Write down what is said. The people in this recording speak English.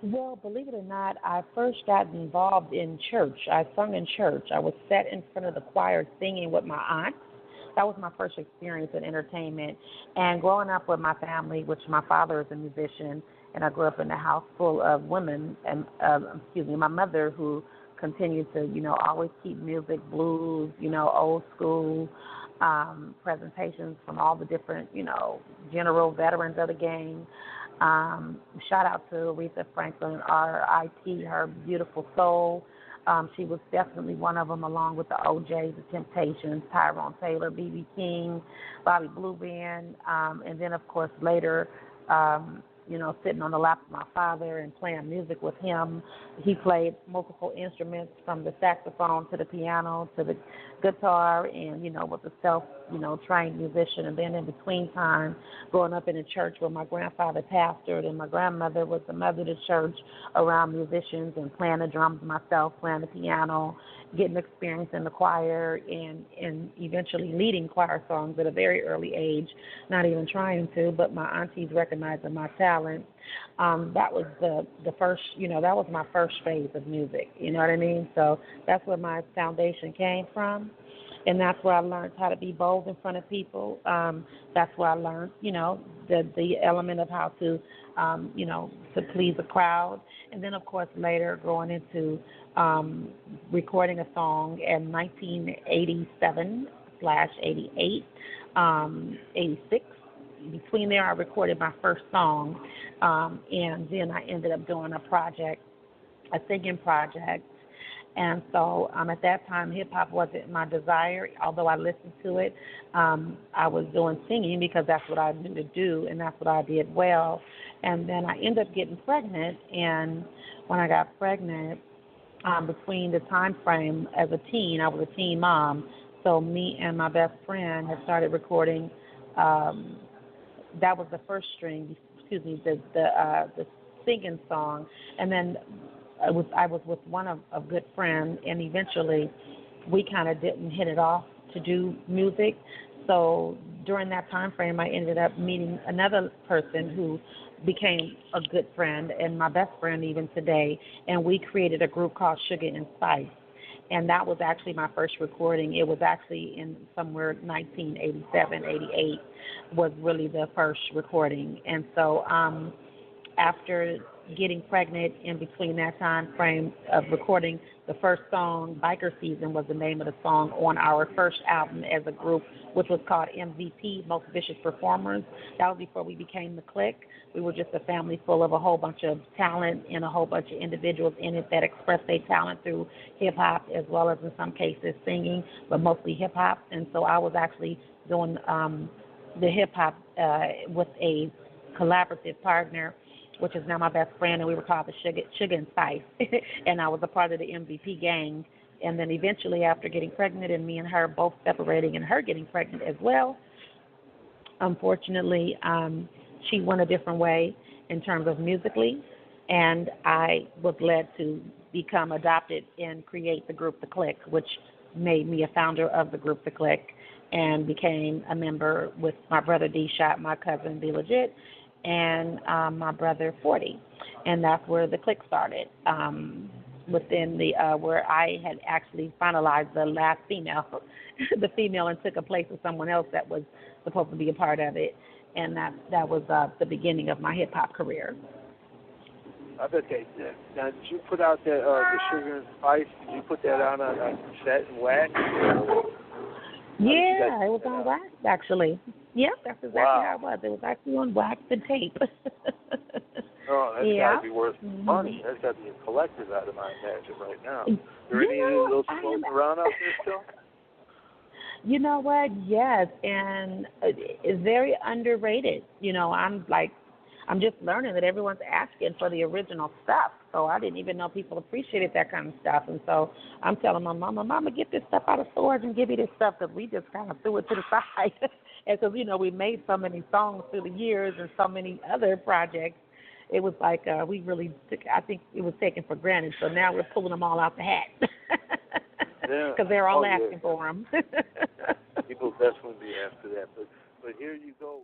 Well, believe it or not, I first got involved in church. I sung in church. I was sat in front of the choir singing with my aunt. That was my first experience in entertainment. And growing up with my family, which my father is a musician, and I grew up in a house full of women, and my mother who continued to, always keep music, blues, old school presentations from all the different, general veterans of the game. Shout out to Aretha Franklin, R.I.P., her beautiful soul. She was definitely one of them, along with the OJs, the Temptations, Tyrone Taylor, B.B. King, Bobby Blue Band, and then, of course, later, sitting on the lap of my father and playing music with him. He played multiple instruments from the saxophone to the piano to the guitar and, was a trained musician. And then in between time, growing up in a church where my grandfather pastored and my grandmother was the mother of the church around musicians and playing the drums myself, playing the piano, getting experience in the choir and eventually leading choir songs at a very early age, not even trying to, but my aunties recognizing my talent. That was the first, that was my first phase of music, you know what I mean? So that's where my foundation came from. And that's where I learned how to be bold in front of people. That's where I learned, the element of how to, to please a crowd. And then, of course, later going into recording a song in 1987 slash 88, 86. Between there, I recorded my first song, and then I ended up doing a singing project. And so at that time, hip-hop wasn't my desire, although I listened to it. I was doing singing because that's what I knew to do, and that's what I did well. And then I ended up getting pregnant, and when I got pregnant, between the time frame as a teen, I was a teen mom, so me and my best friend had started recording. That was the first string, the singing song, and then I was with a good friend, and eventually we kind of didn't hit it off to do music. So during that time frame, I ended up meeting another person who became a good friend and my best friend even today, and we created a group called Sugar and Spice. And that was actually my first recording. It was actually in somewhere 1987, 88 was really the first recording. And so after getting pregnant in between that time frame of recording the first song, Biker Season was the name of the song on our first album as a group, which was called MVP, Most Vicious Performers. That was before we became the Clique. We were just a family full of a whole bunch of talent and a whole bunch of individuals in it that expressed their talent through hip-hop as well as in some cases singing, but mostly hip-hop. And so I was actually doing the hip-hop with a collaborative partner, which is now my best friend, and we were called the Sugar and Spice. And I was a part of the MVP gang. And then eventually after getting pregnant and me and her both separating and her getting pregnant as well, unfortunately, she went a different way in terms of musically, and I was led to become adopted and create the group The Clique, which made me a founder of the group The Clique and became a member with my brother D-Shot, my cousin B-Legit, and my brother 40. And that's where the Clique started, within the where I had actually finalized the last female, the female, and took a place of someone else that was supposed to be a part of it. And that was the beginning of my hip-hop career. I bet they did. Now, did you put out the Sugar and Spice? Did you put that on a cassette and wax? Yeah, it was on wax, actually. Yep, that's exactly how it was. It was actually on wax and tape. Oh, that's got to be worth money. That's got to be a collector's item, I imagine, right now. Are there any of those floating around out there still? You know what? Yes, and it's very underrated. I'm just learning that everyone's asking for the original stuff. So I didn't even know people appreciated that kind of stuff. And so I'm telling my mama, get this stuff out of storage and give me this stuff, because we just kind of threw it to the side. And because, we made so many songs through the years and so many other projects, it was like we really took, I think it was taken for granted. So now we're pulling them all out the hat. Because they're all asking for them. People definitely be after that. But here you go.